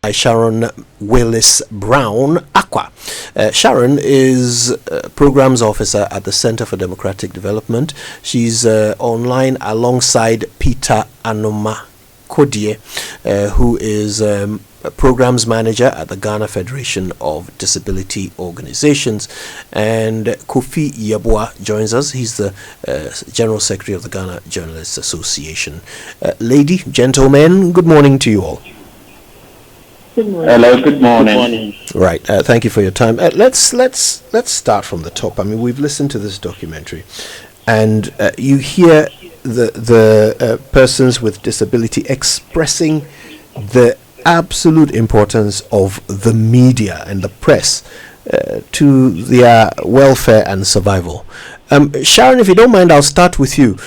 by Sharon Willis Brown Aqua. Sharon is Programs Officer at the Center for Democratic Development. She's online alongside Peter Anoma Kodie, who is Programs Manager at the Ghana Federation of Disability Organizations. And Kofi Yeboah joins us. He's the General Secretary of the Ghana Journalists Association. Lady, gentlemen, good morning to you all. Good morning. Hello, good morning. Right, thank you for your time. Let's start from the top. I mean, we've listened to this documentary, and you hear the persons with disability expressing the absolute importance of the media and the press to their welfare and survival. Sharon, if you don't mind, I'll start with you.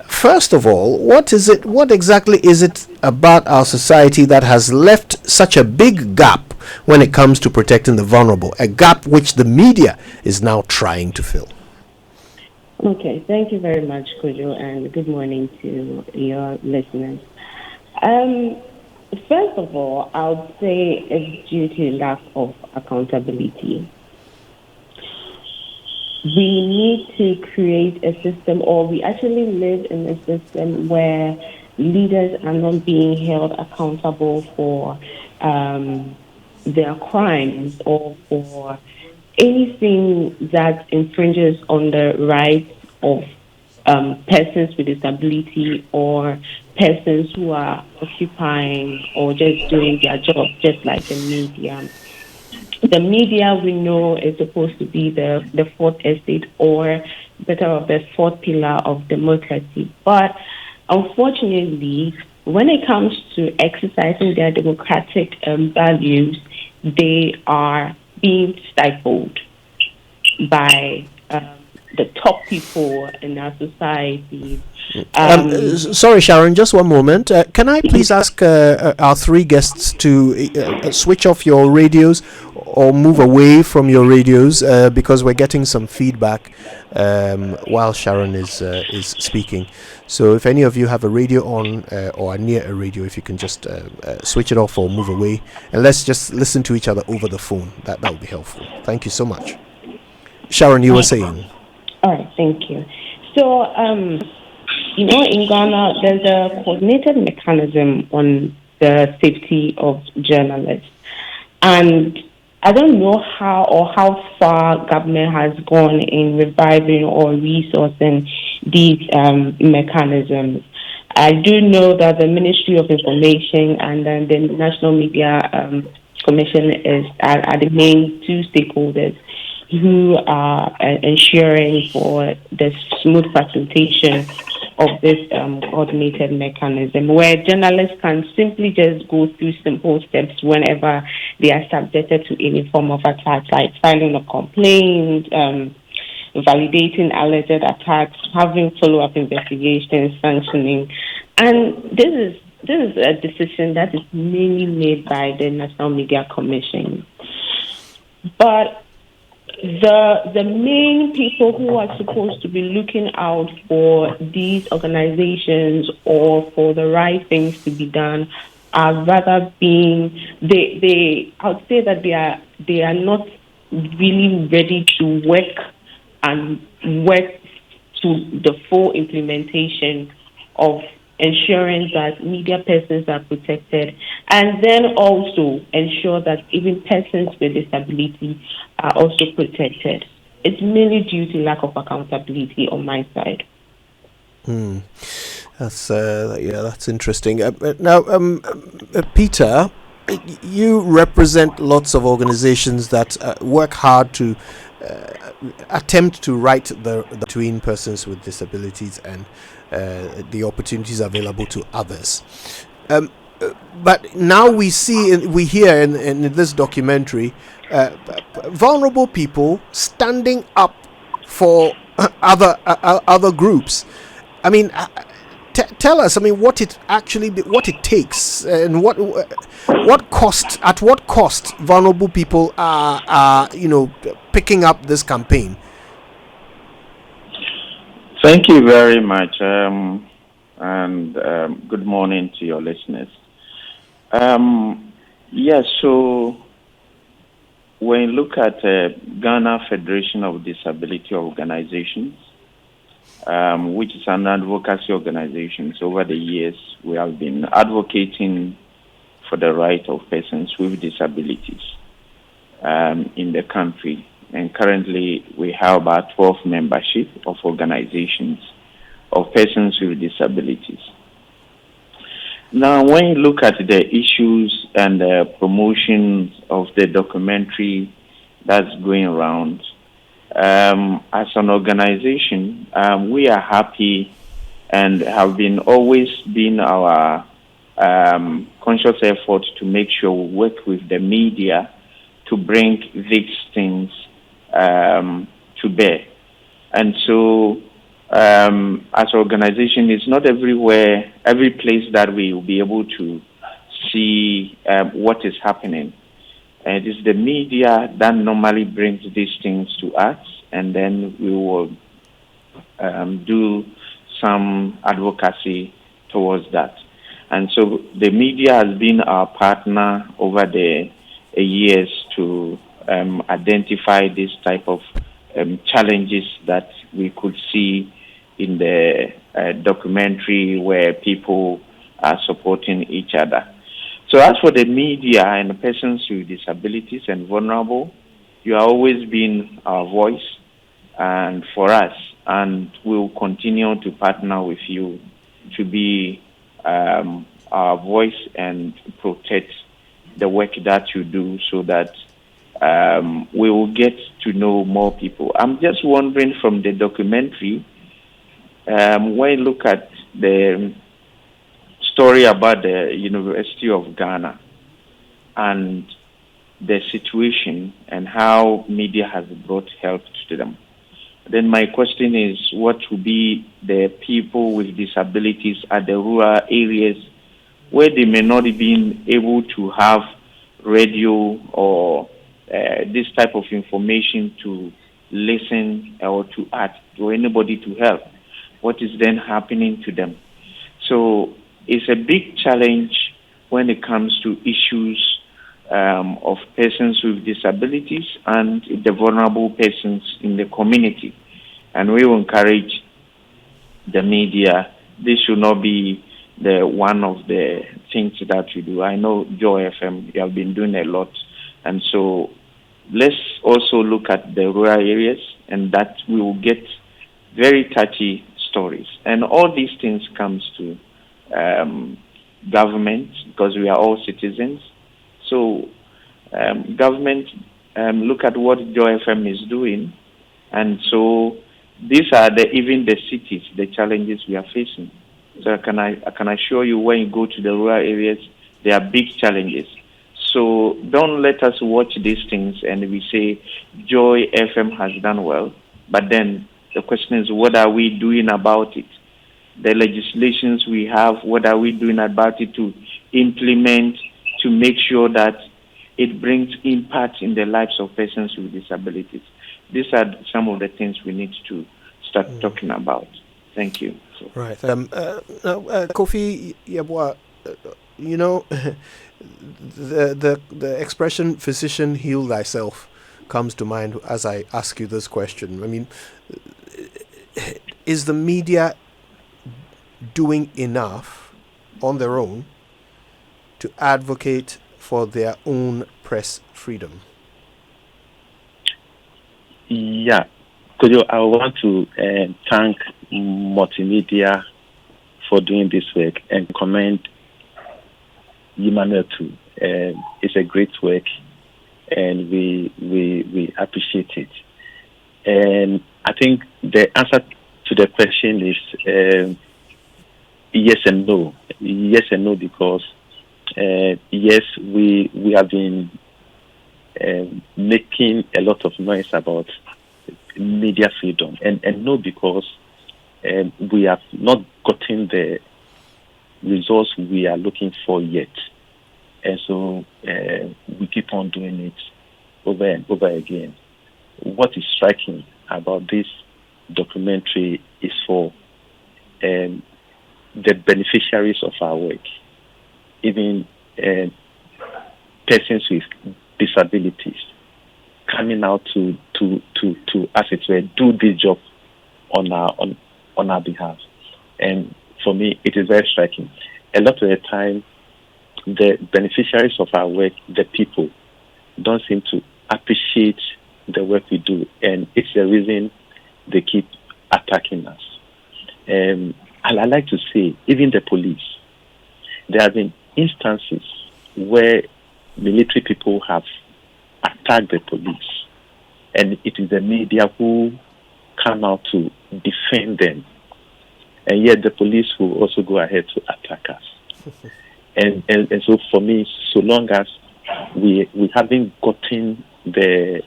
First of all, what exactly is it about our society that has left such a big gap when it comes to protecting the vulnerable, a gap which the media is now trying to fill? Okay, thank you very much, Kojo, and good morning to your listeners. First of all, I would say it's due to lack of accountability. We need to create a system, or we actually live in a system where leaders are not being held accountable for their crimes or for anything that infringes on the rights of persons with disability or persons who are occupying or just doing their job, just like the media. The media, we know, is supposed to be the fourth estate, or better of the fourth pillar of democracy. But unfortunately, when it comes to exercising their democratic values, they are being stifled by the top people in our society. Sorry, Sharon, just one moment. Can I please ask our three guests to switch off your radios or move away from your radios because we're getting some feedback while Sharon is speaking. So if any of you have a radio on or are near a radio, if you can just switch it off or move away, and let's just listen to each other over the phone. That would be helpful. Thank you so much. Sharon, you were saying. All right, thank you. So, in Ghana, there's a coordinated mechanism on the safety of journalists. And I don't know how far government has gone in reviving or resourcing these mechanisms. I do know that the Ministry of Information and then the National Media Commission are the main two stakeholders who are ensuring for the smooth facilitation of this coordinated mechanism, where journalists can simply just go through simple steps whenever they are subjected to any form of attack, like filing a complaint, validating alleged attacks, having follow-up investigations, sanctioning. And this is a decision that is mainly made by the National Media Commission. But the main people who are supposed to be looking out for these organizations or for the right things to be done are rather being I would say that they are not really ready to work to the full implementation of ensuring that media persons are protected, and then also ensure that even persons with disability are also protected. It's mainly due to lack of accountability on my side. That's interesting. Now, Peter, you represent lots of organizations that work hard to attempt to right the between persons with disabilities and the opportunities available to others. But now we hear in this documentary vulnerable people standing up for other groups. I mean, tell us. I mean, what it takes, and what cost? At what cost vulnerable people are picking up this campaign? Thank you very much, and good morning to your listeners. Yes, so when you look at Ghana Federation of Disability Organizations, which is an advocacy organization, so over the years we have been advocating for the right of persons with disabilities in the country. And currently we have about 12 membership of organizations of persons with disabilities. Now, when you look at the issues and the promotion of the documentary that's going around, as an organization, we are happy and have been always been our conscious effort to make sure we work with the media to bring these things to bear. And so, as an organization, it's not everywhere, every place that we will be able to see what is happening. And it is the media that normally brings these things to us, and then we will do some advocacy towards that. And so the media has been our partner over the years to identify this type of challenges that we could see in the documentary where people are supporting each other. So as for the media and persons with disabilities and vulnerable, you have always been our voice and for us, and we will continue to partner with you to be our voice and protect the work that you do so that we will get to know more people. I'm just wondering from the documentary, when you look at the story about the University of Ghana and the situation and how media has brought help to them. Then my question is, what will be the people with disabilities at the rural areas where they may not have been able to have radio or this type of information to listen or to ask or anybody to help? What is then happening to them? So it's a big challenge when it comes to issues of persons with disabilities and the vulnerable persons in the community. And we will encourage the media. This should not be the one of the things that you do. I know Joy FM, you have been doing a lot. And so let's also look at the rural areas, and that we will get very touchy stories. And all these things comes to government, because we are all citizens. So government look at what Joy FM is doing, and so these are even the cities, the challenges we are facing. So I can assure you, when you go to the rural areas, there are big challenges. So don't let us watch these things and we say Joy FM has done well, but then the question is, what are we doing about it? The legislations we have, what are we doing about it to implement, to make sure that it brings impact in the lives of persons with disabilities? These are some of the things we need to start talking about. Thank you. Right. Kofi Yeboah, the expression "physician, heal thyself" comes to mind as I ask you this question. I mean, is the media doing enough on their own to advocate for their own press freedom? Yeah, Kojo, I want to thank Multimedia for doing this work and commend Emmanuel too. It's a great work, and we appreciate it. And I think the answer to the question is yes and no. Yes and no, because yes, we have been making a lot of noise about media freedom, and no, because we have not gotten the results we are looking for yet. And so we keep on doing it over and over again. What is striking about this documentary is for the beneficiaries of our work, even persons with disabilities coming out to as it were, do this job on our behalf. And for me, it is very striking. A lot of the time, the beneficiaries of our work, the people, don't seem to appreciate the work we do, and it's the reason they keep attacking us. And I like to say, even the police, there have been instances where military people have attacked the police, and it is the media who come out to defend them, and yet the police will also go ahead to attack us. and so for me, so long as we haven't gotten the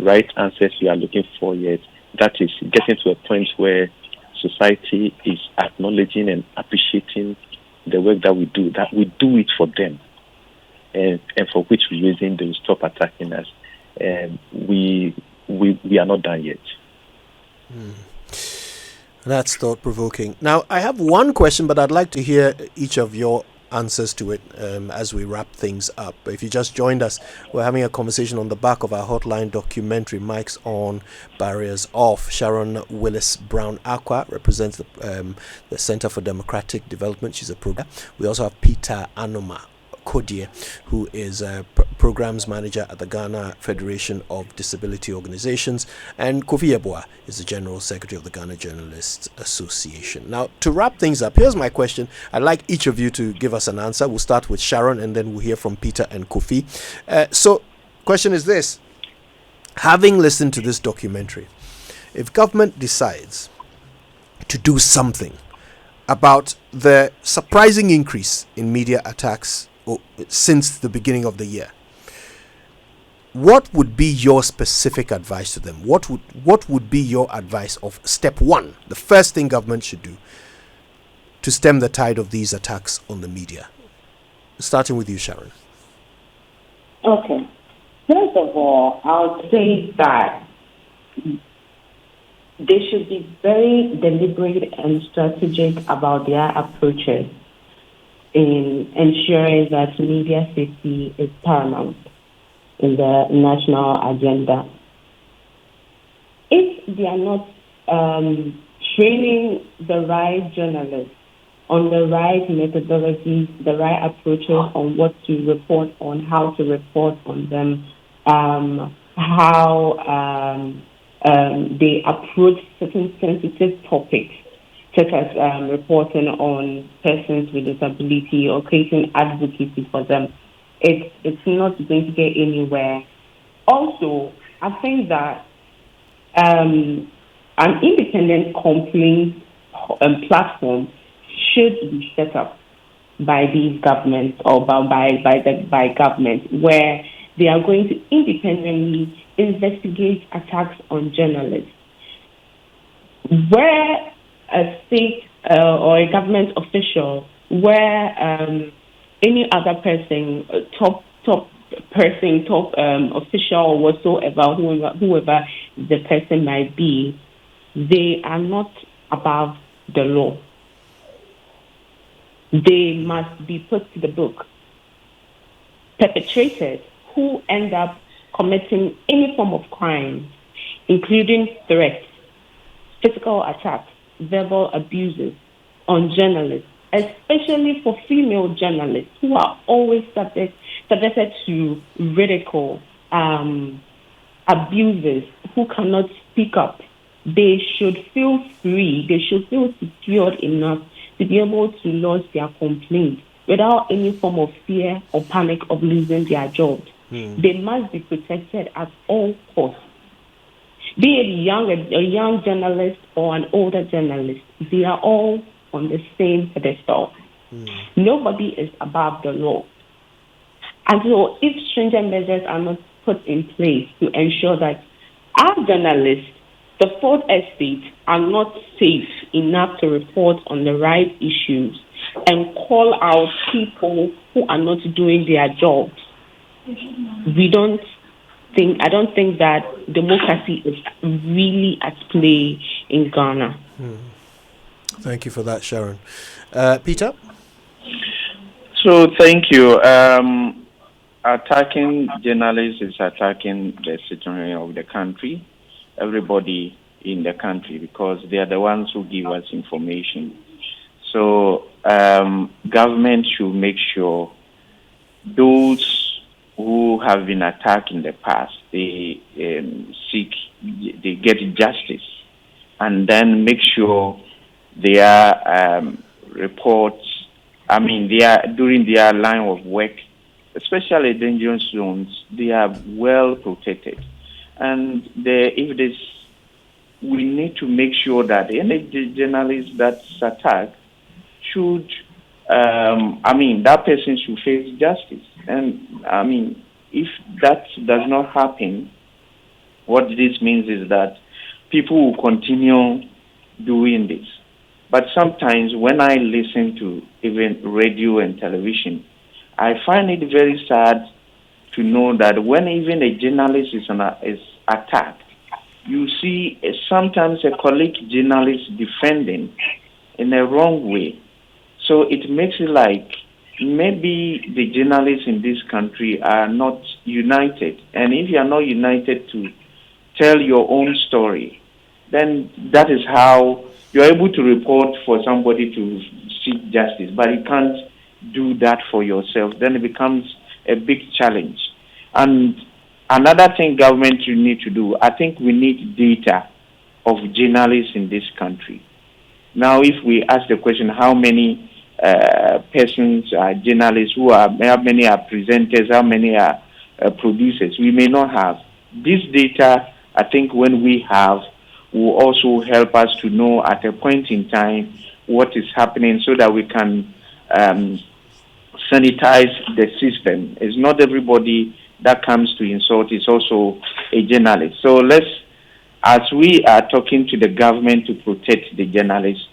right answers we are looking for yet, that is getting to a point where society is acknowledging and appreciating the work that we do it for them, and for which reason they will stop attacking us. And we are not done yet. That's thought-provoking. Now, I have one question, but I'd like to hear each of your answers to it as we wrap things up. If you just joined us, we're having a conversation on the back of our Hotline documentary, Mics On, Barriers Off. Sharon Willis Brown Aqua represents the Center for Democratic Development. She's a program. We also have Peter Anoma Kodie, who is a programs manager at the Ghana Federation of Disability Organizations, and Kofi Yeboah is the General Secretary of the Ghana Journalists Association. Now, to wrap things up, here's my question. I'd like each of you to give us an answer. We'll start with Sharon, and then we'll hear from Peter and Kofi. So, question is this. Having listened to this documentary, if government decides to do something about the surprising increase in media attacks since the beginning of the year, what would be your specific advice to them? What would be your advice of step one, the first thing government should do to stem the tide of these attacks on the media? Starting with you, Sharon. Okay. First of all, I'll say that they should be very deliberate and strategic about their approaches in ensuring that media safety is paramount in the national agenda. If they are not training the right journalists on the right methodologies, the right approaches on what to report on, how to report on them, how they approach certain sensitive topics, such as reporting on persons with disability or creating advocacy for them, it's not going to get anywhere. Also, I think that an independent complaint platform should be set up by these governments or by government, where they are going to independently investigate attacks on journalists. Where a state or a government official, where any other person, top official or whatsoever, whoever the person might be, they are not above the law. They must be put to the book. Perpetrators who end up committing any form of crime, including threats, physical attacks, verbal abuses on journalists, especially for female journalists who are always subjected to ridicule, abuses, who cannot speak up. They should feel free, they should feel secured enough to be able to lodge their complaint without any form of fear or panic of losing their jobs. They must be protected at all costs. Be it a young journalist or an older journalist, they are all on the same pedestal. Nobody is above the law. And so if stringent measures are not put in place to ensure that our journalists, the fourth estate, are not safe enough to report on the right issues and call out people who are not doing their jobs, I don't think that democracy is really at play in Ghana. Thank you for that, Sharon. Peter? So thank you. attacking journalists is attacking the citizenry of the country, everybody in the country, because they are the ones who give us information. So government should make sure those who have been attacked in the past, they get justice, and then make sure their reports, during their line of work, especially dangerous zones, they are well protected. And we need to make sure that any journalist that's attacked should, that person should face justice. And if that does not happen, what this means is that people will continue doing this. But sometimes when I listen to even radio and television, I find it very sad to know that when even a journalist is attacked, you see sometimes a colleague journalist defending in a wrong way. So it makes it like maybe the journalists in this country are not united. And if you are not united to tell your own story, then that is how you're able to report for somebody to seek justice. But you can't do that for yourself. Then it becomes a big challenge. And another thing government should need to do, I think we need data of journalists in this country. Now, if we ask the question, how many persons are journalists, how many are presenters, how many are producers, we may not have. This data, I think when we have, will also help us to know at a point in time what is happening so that we can sanitize the system. It's not everybody that comes to insult is also a journalist. So as we are talking to the government to protect the journalists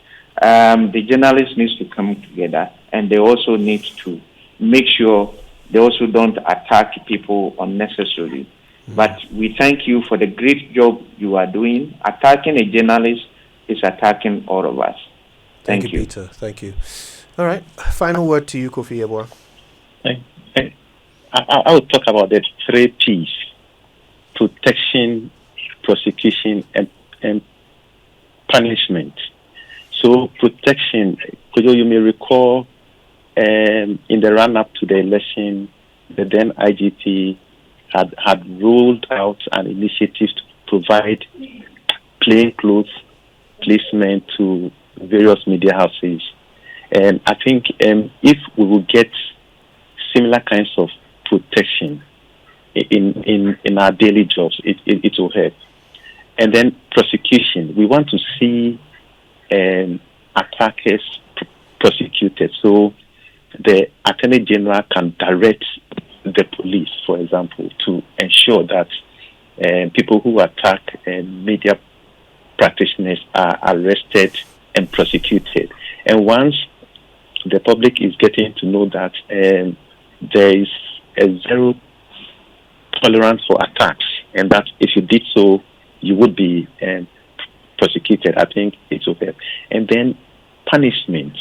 needs to come together, and they also need to make sure they also don't attack people unnecessarily. Mm-hmm. But we thank you for the great job you are doing. Attacking a journalist is attacking all of us. Thank you, Peter. Thank you. All right. Final word to you, Kofi Yeboah. I will talk about the 3 P's: protection, prosecution, and punishment. So protection, you may recall in the run-up to the election, the then IGP had rolled out an initiative to provide plainclothes placement to various media houses. And I think if we will get similar kinds of protection in our daily jobs, it will help. And then prosecution, we want to see attackers prosecuted, so the Attorney General can direct the police, for example, to ensure that people who attack media practitioners are arrested and prosecuted. And once the public is getting to know that there is a zero tolerance for attacks, and that if you did so, you would be prosecuted, I think it's okay. And then punishment.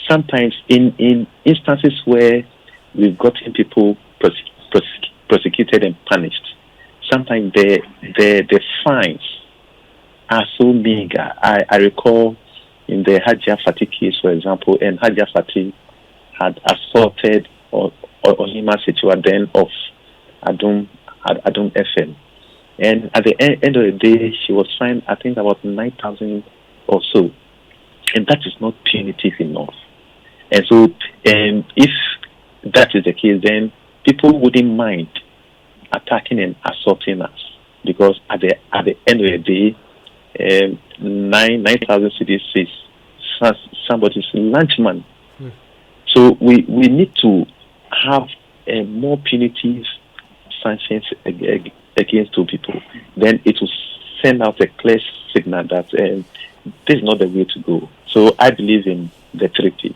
Sometimes in instances where we've gotten people prosecuted and punished, sometimes the fines are so meager. I recall in the Hajia Fatih case, for example, and Hajia Fatih had assaulted Ohima Situa then of Adum FM. And at the end of the day, she was fined, I think, about 9,000 or so. And that is not punitive enough. And so if that is the case, then people wouldn't mind attacking and assaulting us. Because at the end of the day, 9,000 cities is somebody's lunch money. So we need to have more punitive sanctions against 2 people. Then it will send out a clear signal that this is not the way to go. So I believe in the 3 P's.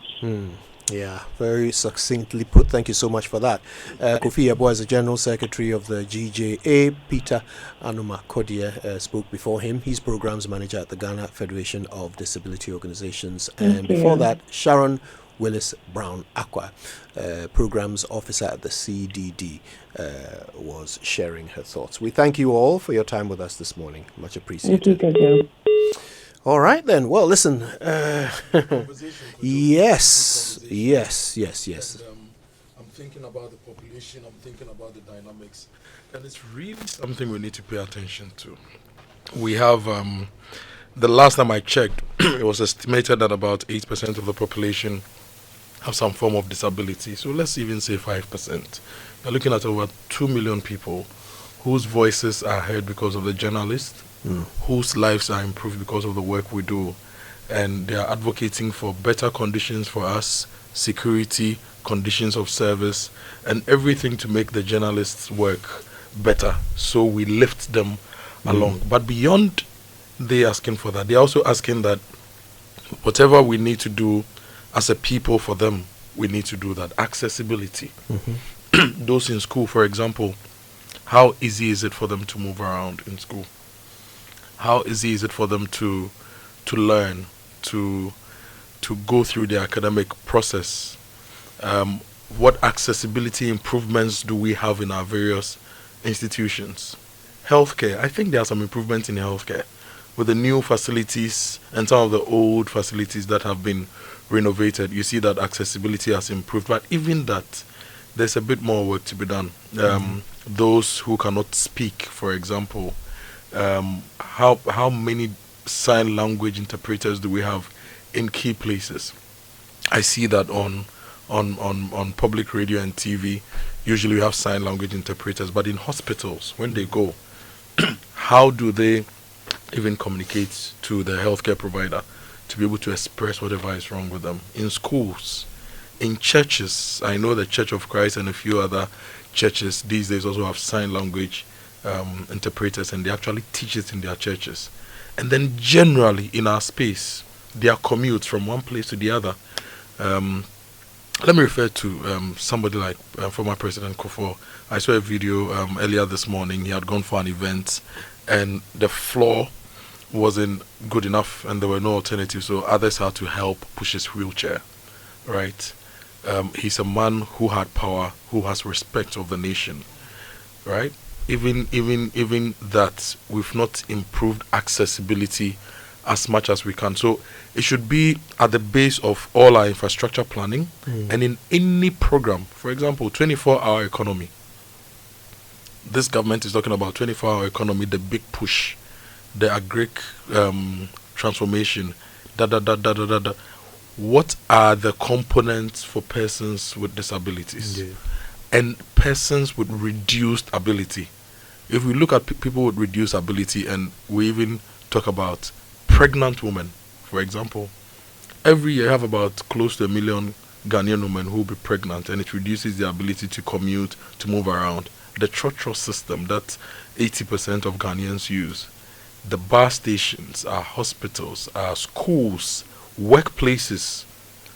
Yeah, very succinctly put. Thank you so much for that. Kofi Yeboah is the General Secretary of the GJA. Peter Anoma Kodia spoke before him. He's Programs Manager at the Ghana Federation of Disability Organizations. And before that, Sharon Willis Brown Aqua, Programs Officer at the CDD, was sharing her thoughts. We thank you all for your time with us this morning. Much appreciated. Thank you. All right then. Well, listen. Yes. I'm thinking about the population. I'm thinking about the dynamics, and it's really something we need to pay attention to. We have the last time I checked, it was estimated that about 8% of the population have some form of disability. So let's even say 5%. You're looking at over 2 million people whose voices are heard because of the journalists, whose lives are improved because of the work we do. And they are advocating for better conditions for us, security, conditions of service, and everything to make the journalists' work better. So we lift them along. But beyond they asking for that, they're also asking that whatever we need to do as a people for them, we need to do that. Accessibility. Those in school, for example, how easy is it for them to move around in school? How easy is it for them to learn, to go through the academic process? What accessibility improvements do we have in our various institutions? Healthcare. I think there are some improvements in healthcare with the new facilities and some of the old facilities that have been renovated. You see that accessibility has improved, but even that, there's a bit more work to be done. Those who cannot speak, for example, how many sign language interpreters do we have in key places? I see that on public radio and TV. Usually we have sign language interpreters, but in hospitals, when they go, how do they even communicate to the healthcare provider to be able to express whatever is wrong with them? In schools, in churches, I know the Church of Christ and a few other churches these days also have sign language interpreters, and they actually teach it in their churches. And then generally in our space, their commutes from one place to the other. Let me refer to somebody like former President Kufuor. I saw a video earlier this morning. He had gone for an event and the floor wasn't good enough and there were no alternatives, so others had to help push his wheelchair, right? He's a man who had power, who has respect of the nation, right? Even that, we've not improved accessibility as much as we can. So it should be at the base of all our infrastructure planning and in any program. For example, 24-hour economy. This government is talking about 24-hour economy, the big push, the agric transformation, What are the components for persons with disabilities and persons with reduced ability? If we look at people with reduced ability, and we even talk about pregnant women, for example, every year you have about close to 1 million Ghanaian women who will be pregnant, and it reduces their ability to commute, to move around. The trotro system that 80% of Ghanaians use, the bar stations, our hospitals, our schools, workplaces,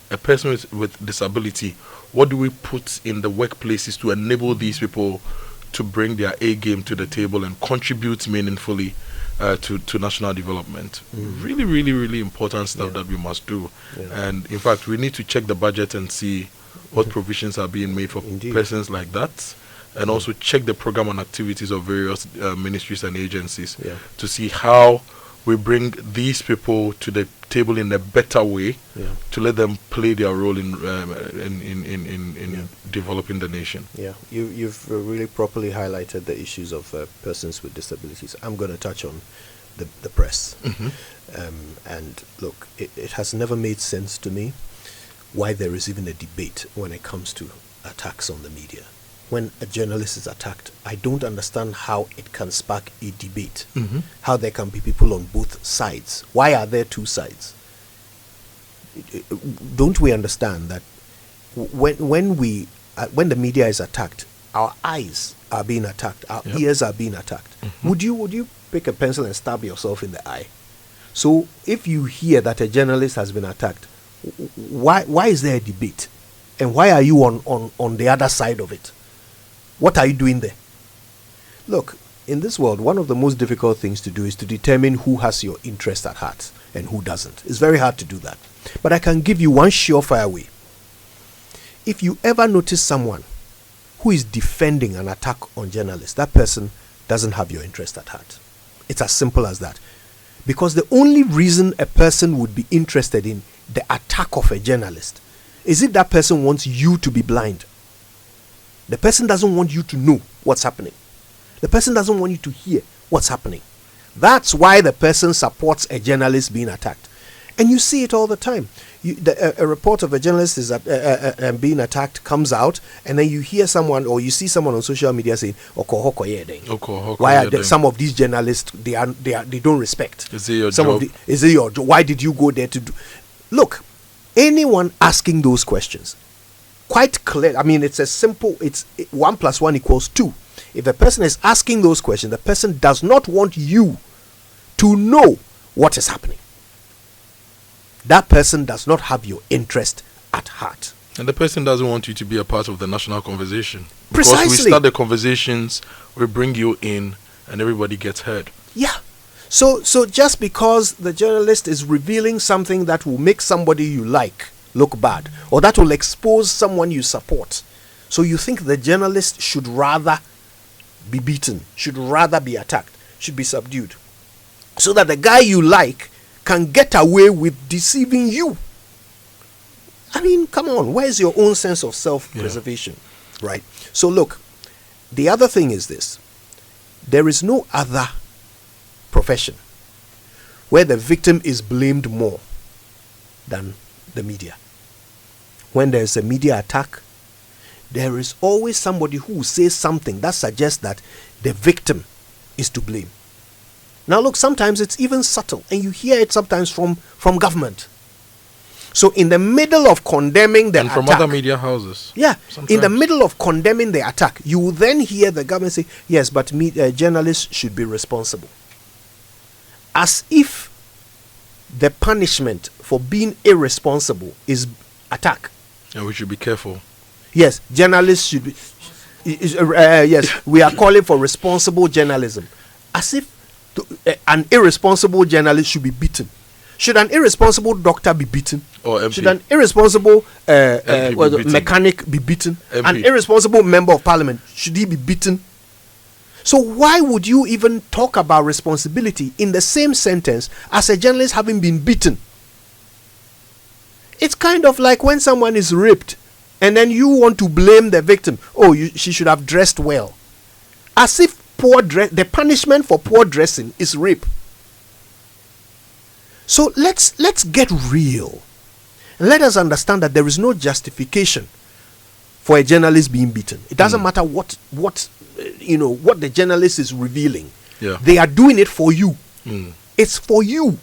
a person with disability, what do we put in the workplaces to enable these people to bring their A game to the table and contribute meaningfully to national development? Really, really, really important stuff that we must do. And in fact, we need to check the budget and see what provisions are being made for persons like that, and also check the program and activities of various ministries and agencies to see how we bring these people to the table in a better way to let them play their role in developing the nation. You've really properly highlighted the issues of persons with disabilities. I'm going to touch on the press. And look, it has never made sense to me why there is even a debate when it comes to attacks on the media. When a journalist is attacked, I don't understand how it can spark a debate. How there can be people on both sides. Why are there two sides? Don't we understand that when the media is attacked, our eyes are being attacked, our ears are being attacked? Would you pick a pencil and stab yourself in the eye? So if you hear that a journalist has been attacked, why is there a debate? And why are you on the other side of it? What are you doing there? Look, in this world, one of the most difficult things to do is to determine who has your interest at heart and who doesn't. It's very hard to do that. But I can give you one surefire way if you ever notice someone who is defending an attack on journalists, that person doesn't have your interest at heart. It's as simple as that. Because the only reason a person would be interested in the attack of a journalist is if that person wants you to be blind. The person doesn't want you to know what's happening. The person doesn't want you to hear what's happening. That's why the person supports a journalist being attacked. And you see it all the time. A report of a journalist is being attacked comes out, and then you hear someone or you see someone on social media saying, why are some of these journalists, they don't respect? Is it your job? Is it your job? Why did you go there to do? Look, anyone asking those questions, quite clear. I mean, it's a simple, 1 + 1 = 2. If a person is asking those questions, the person does not want you to know what is happening. That person does not have your interest at heart. And the person doesn't want you to be a part of the national conversation. Precisely. Because we start the conversations, we bring you in, and everybody gets heard. Yeah. So just because the journalist is revealing something that will make somebody you like look bad, or that will expose someone you support, so you think the journalist should rather be beaten, should rather be attacked, should be subdued, so that the guy you like can get away with deceiving you. I mean, come on, where's your own sense of self-preservation? Yeah. Right? So look, the other thing is this. There is no other profession where the victim is blamed more than the media. When there's a media attack, there is always somebody who says something that suggests that the victim is to blame. Now look, sometimes it's even subtle, and you hear it sometimes from government. So in the middle of condemning the attack, and from other media houses. Yeah, sometimes. In the middle of condemning the attack, you will then hear the government say, yes, but journalists should be responsible. As if the punishment for being irresponsible is attack. And we should be careful. Yes, journalists should be. Yes, we are calling for responsible journalism. As if an irresponsible journalist should be beaten. Should an irresponsible doctor be beaten? Or MP. Should an irresponsible beaten. mechanic be beaten? MP. An irresponsible member of parliament, should he be beaten? So why would you even talk about responsibility in the same sentence as a journalist having been beaten? It's kind of like when someone is raped and then you want to blame the victim. Oh, she should have dressed well. As if the punishment for poor dressing is rape. So let's get real. Let us understand that there is no justification for a journalist being beaten. It doesn't matter what the journalist is revealing. Yeah. They are doing it for you. It's for you.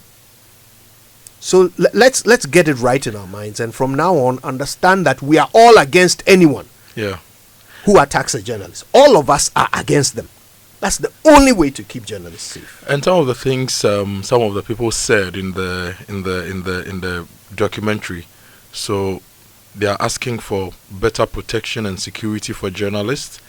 So let's get it right in our minds, and from now on understand that we are all against anyone who attacks a journalist. All of us are against them. That's the only way to keep journalists safe. And some of the things some of the people said in the documentary, so they are asking for better protection and security for journalists.